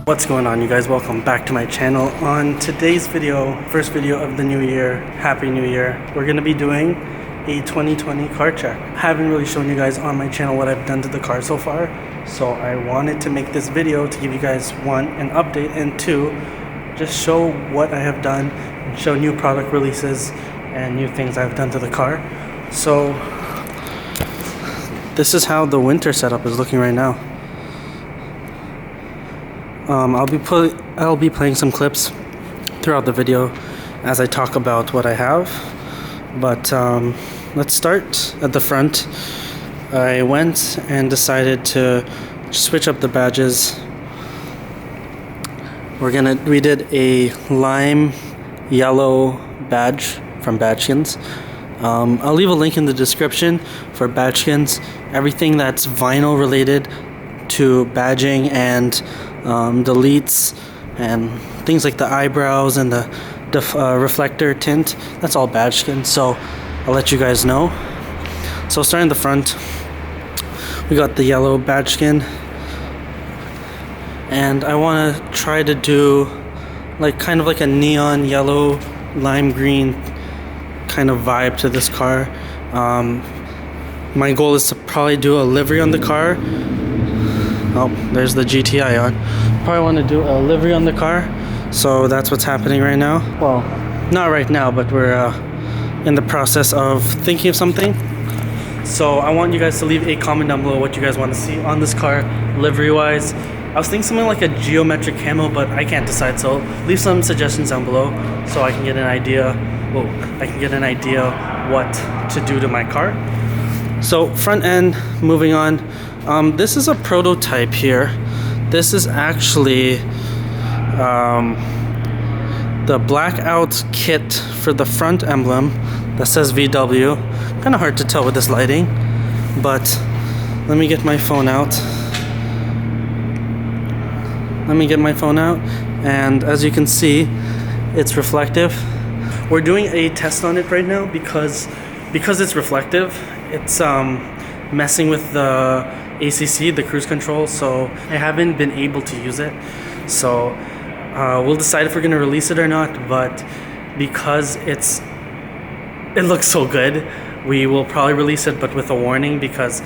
What's going on, you guys? Welcome back to my channel. On today's video, first video of the new year, Happy New Year, we're going to be doing a 2020 car check. I haven't really shown you guys on my channel what I've done to the car so far, so I wanted to make this video to give you guys, one, an update, and two, just show what I have done, and show new product releases and new things I've done to the car. So this is how the winter setup is looking right now. I'll be playing some clips throughout the video as I talk about what I have, but let's start at the front. I went and decided to switch up the badges. We did a lime yellow badge from Badgekins. I'll leave a link in the description for Badgekins. Everything that's vinyl related to badging and deletes and things like the eyebrows and the reflector tint, that's all Badgekins, so I'll let you guys know. So starting in the front, we got the yellow Badgeskin, and I want to try to do kind of like a neon yellow lime green kind of vibe to this car. My goal is to probably do a livery on the car. Oh, there's the GTI on. Probably want to do a livery on the car, so that's what's happening right now. Well, not right now, but we're in the process of thinking of something. So I want you guys to leave a comment down below what you guys want to see on this car livery wise. I was thinking something like a geometric camo, but I can't decide, so leave some suggestions down below so I can get an idea. What to do to my car. So front end, moving on. This is a prototype here. This is actually the blackout kit for the front emblem that says VW. Kind of hard to tell with this lighting, but let me get my phone out. And as you can see, it's reflective. We're doing a test on it right now because it's reflective. It's messing with the ACC, the cruise control, so I haven't been able to use it. So we'll decide if we're going to release it or not, but because it looks so good, we will probably release it, but with a warning, because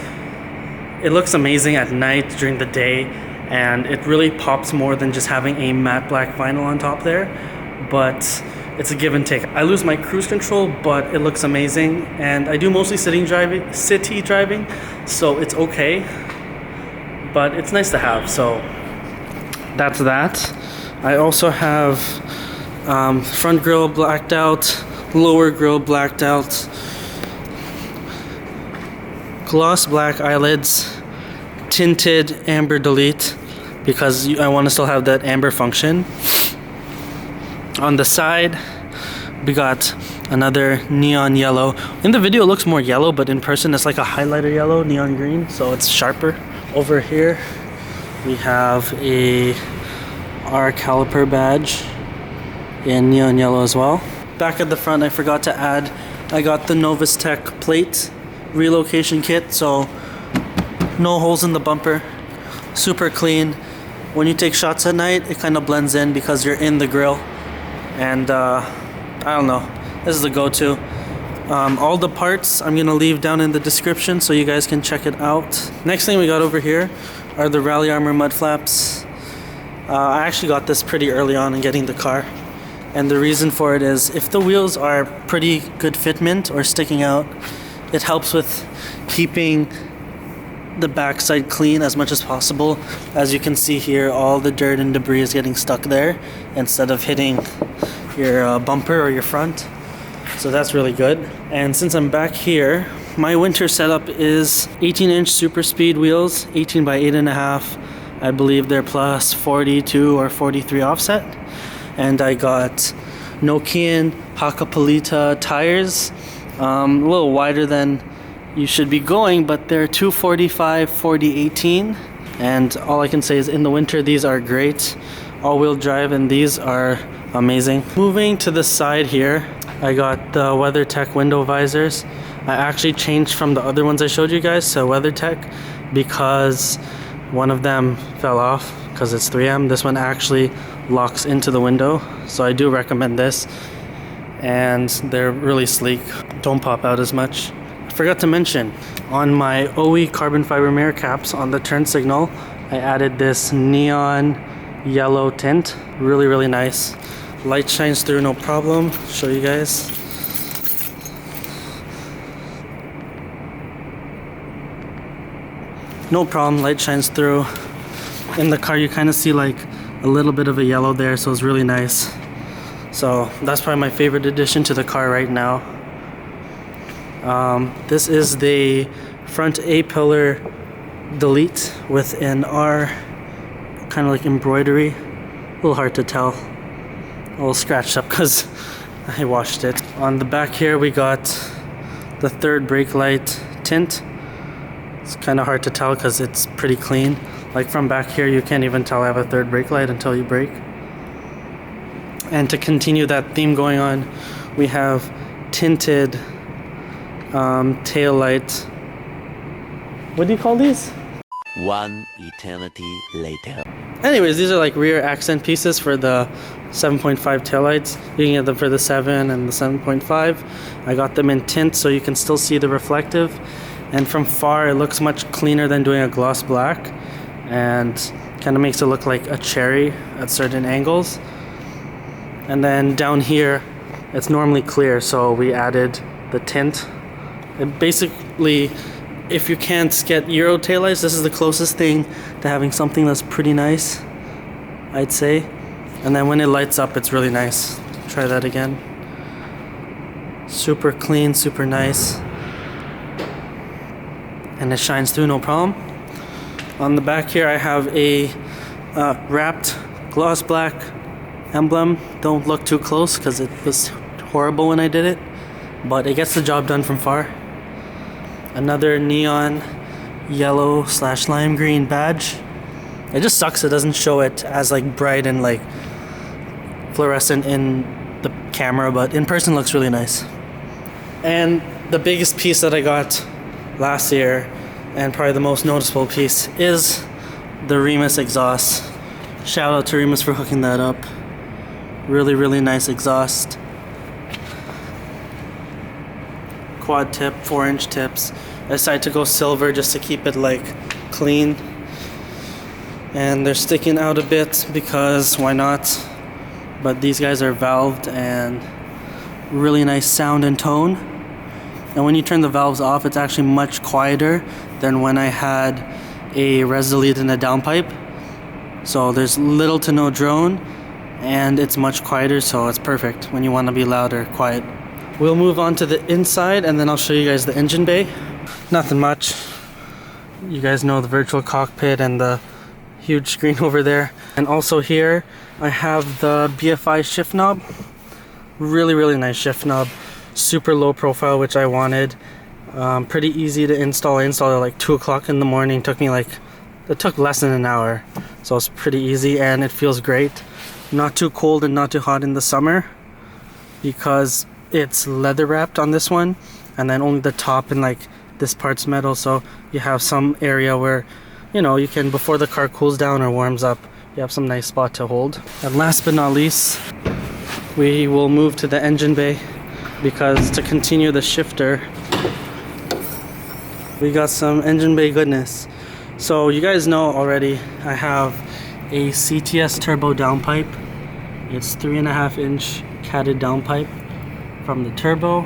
it looks amazing at night, during the day, and it really pops more than just having a matte black vinyl on top there. But it's a give and take. I lose my cruise control, but it looks amazing, and I do mostly city driving, so it's okay, but it's nice to have. So that's that. I also have front grille blacked out, lower grille blacked out, gloss black eyelids, tinted amber delete, because I want to still have that amber function. On the side, we got another neon yellow. In the video it looks more yellow, but in person it's like a highlighter yellow, neon green, so it's sharper. Over here we have a R caliper badge in neon yellow as well. Back at the front, I forgot to add, I got the Novus Tech plate relocation kit, so no holes in the bumper, super clean. When you take shots at night, it kind of blends in because you're in the grill. And I don't know, this is the go-to. All the parts I'm gonna leave down in the description so you guys can check it out. Next thing we got over here are the Rally Armor mud flaps. I actually got this pretty early on in getting the car, and the reason for it is if the wheels are pretty good fitment or sticking out, it helps with keeping the backside clean as much as possible. As you can see here, all the dirt and debris is getting stuck there instead of hitting your bumper or your front, so that's really good. And since I'm back here, my winter setup is 18-inch super speed wheels, 18 by 8.5. I believe they're plus 42 or 43 offset. And I got Nokian Hakkapeliitta tires, a little wider than you should be going, but they're 245 40/18. And all I can say is in the winter these are great, all-wheel drive, and these are amazing. Moving to the side here, I got the WeatherTech window visors. I actually changed from the other ones I showed you guys to WeatherTech because one of them fell off because it's 3M. This one actually locks into the window, so I do recommend this. And they're really sleek, don't pop out as much. I forgot to mention, on my OE carbon fiber mirror caps on the turn signal, I added this neon yellow tint. Really, really nice. Light shines through, no problem. Show you guys. No problem, light shines through. In the car you kind of see like a little bit of a yellow there, so it's really nice. So that's probably my favorite addition to the car right now. This is the front A-pillar delete with an R kind of like embroidery. A little hard to tell. A little scratched up because I washed it. On the back here we got the third brake light tint. It's kind of hard to tell because it's pretty clean. Like from back here you can't even tell I have a third brake light until you brake. And to continue that theme going on, we have tinted tail light. What do you call these? One eternity later. Anyways, these are like rear accent pieces for the 7.5 taillights. You can get them for the 7 and the 7.5. I got them in tint so you can still see the reflective. And from far it looks much cleaner than doing a gloss black, and kind of makes it look like a cherry at certain angles. And then down here it's normally clear, so we added the tint. And basically, if you can't get Euro taillights, this is the closest thing to having something that's pretty nice, I'd say. And then when it lights up, it's really nice. Try that again. Super clean, super nice. And it shines through, no problem. On the back here, I have a wrapped gloss black emblem. Don't look too close because it was horrible when I did it, but it gets the job done from far. Another neon yellow / lime green badge. It just sucks it doesn't show it as like bright and like fluorescent in the camera, but in person looks really nice. And the biggest piece that I got last year, and probably the most noticeable piece, is the Remus exhaust. Shout out to Remus for hooking that up. Really, really nice exhaust. Quad tip, 4-inch tips. I decided to go silver just to keep it like clean. And they're sticking out a bit because why not? But these guys are valved and really nice sound and tone. And when you turn the valves off, it's actually much quieter than when I had a Resolute and a downpipe. So there's little to no drone, and it's much quieter, so it's perfect when you want to be loud or quiet. We'll move on to the inside, and then I'll show you guys the engine bay. Nothing much. You guys know the virtual cockpit and the huge screen over there. And also here I have the BFI shift knob. Really nice shift knob. Super low profile, which I wanted. Pretty easy to install. I installed it like 2 o'clock in the morning. It took less than an hour, so it's pretty easy and it feels great. Not too cold and not too hot in the summer because it's leather wrapped on this one, and then only the top and like this part's metal, so you have some area where, you know, you can, before the car cools down or warms up, you have some nice spot to hold. And last but not least, we will move to the engine bay because to continue the shifter, we got some engine bay goodness. So you guys know already, I have a CTS turbo downpipe. It's 3.5-inch catted downpipe from the turbo.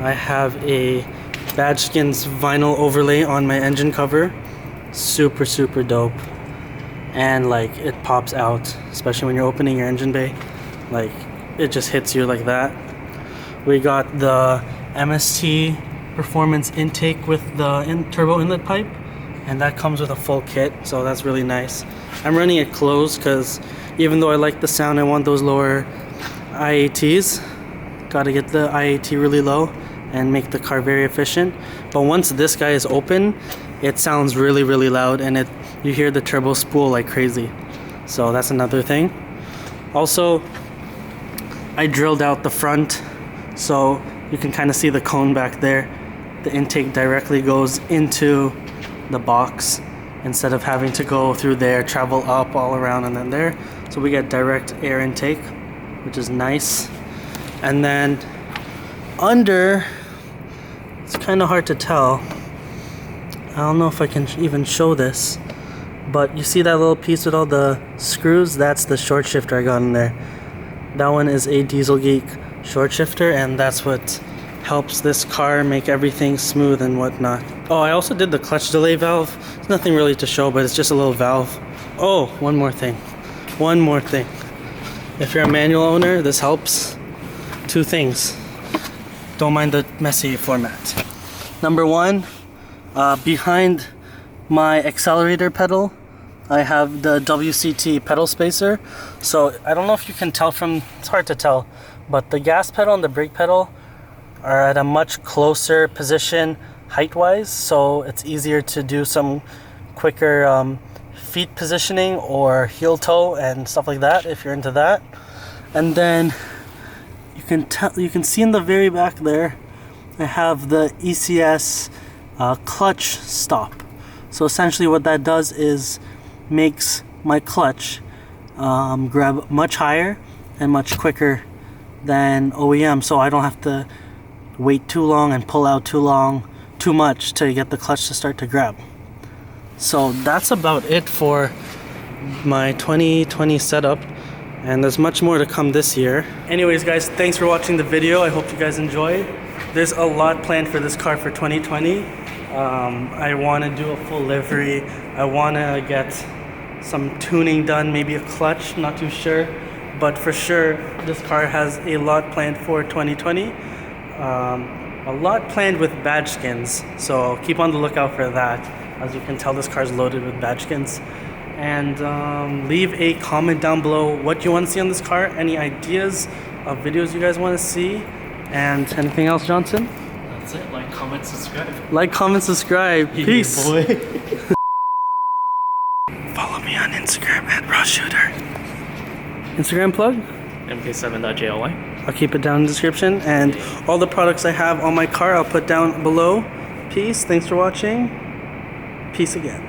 I have a Badgeskins vinyl overlay on my engine cover. Super dope. And like it pops out, especially when you're opening your engine bay. Like it just hits you like that. We got the MST performance intake with the turbo inlet pipe, and that comes with a full kit, so that's really nice. I'm running it closed because even though I like the sound, I want those lower IATs. Gotta get the IAT really low and make the car very efficient. But once this guy is open, it sounds really loud, and you hear the turbo spool like crazy. So that's another thing. Also, I drilled out the front so you can kind of see the cone back there. The intake directly goes into the box instead of having to go through there, travel up all around and then there. So we get direct air intake, which is nice. And then under, it's kind of hard to tell. I don't know if I can even show this, but you see that little piece with all the screws? That's the short shifter I got in there. That one is a Diesel Geek short shifter, and that's what helps this car make everything smooth and whatnot. Oh, I also did the clutch delay valve. There's nothing really to show, but it's just a little valve. Oh, one more thing. If you're a manual owner, this helps. 2 things. Don't mind the messy format. Number 1, behind my accelerator pedal, I have the WCT pedal spacer. So I don't know if you can tell from, it's hard to tell, but the gas pedal and the brake pedal are at a much closer position height-wise, so it's easier to do some quicker feet positioning or heel toe and stuff like that if you're into that. And then you can see in the very back there, I have the ECS clutch stop. So essentially what that does is makes my clutch grab much higher and much quicker than OEM, so I don't have to wait too long and pull out too much to get the clutch to start to grab. So that's about it for my 2020 setup, and there's much more to come this year. Anyways guys, thanks for watching the video. I hope you guys enjoyed. There's a lot planned for this car for 2020. I want to do a full livery. I want to get some tuning done, maybe a clutch, not too sure. But for sure, this car has a lot planned for 2020. A lot planned with Badgeskins, so keep on the lookout for that. As you can tell, this car is loaded with Badgeskins. And leave a comment down below what you want to see on this car, any ideas of videos you guys want to see, and anything else, Johnson? That's it. Like, comment, subscribe. Like, comment, subscribe. Peace. Boy. Follow me on Instagram at rawshooter. Instagram plug? mk7.jly. I'll keep it down in the description, and all the products I have on my car I'll put down below. Peace. Thanks for watching. Peace again.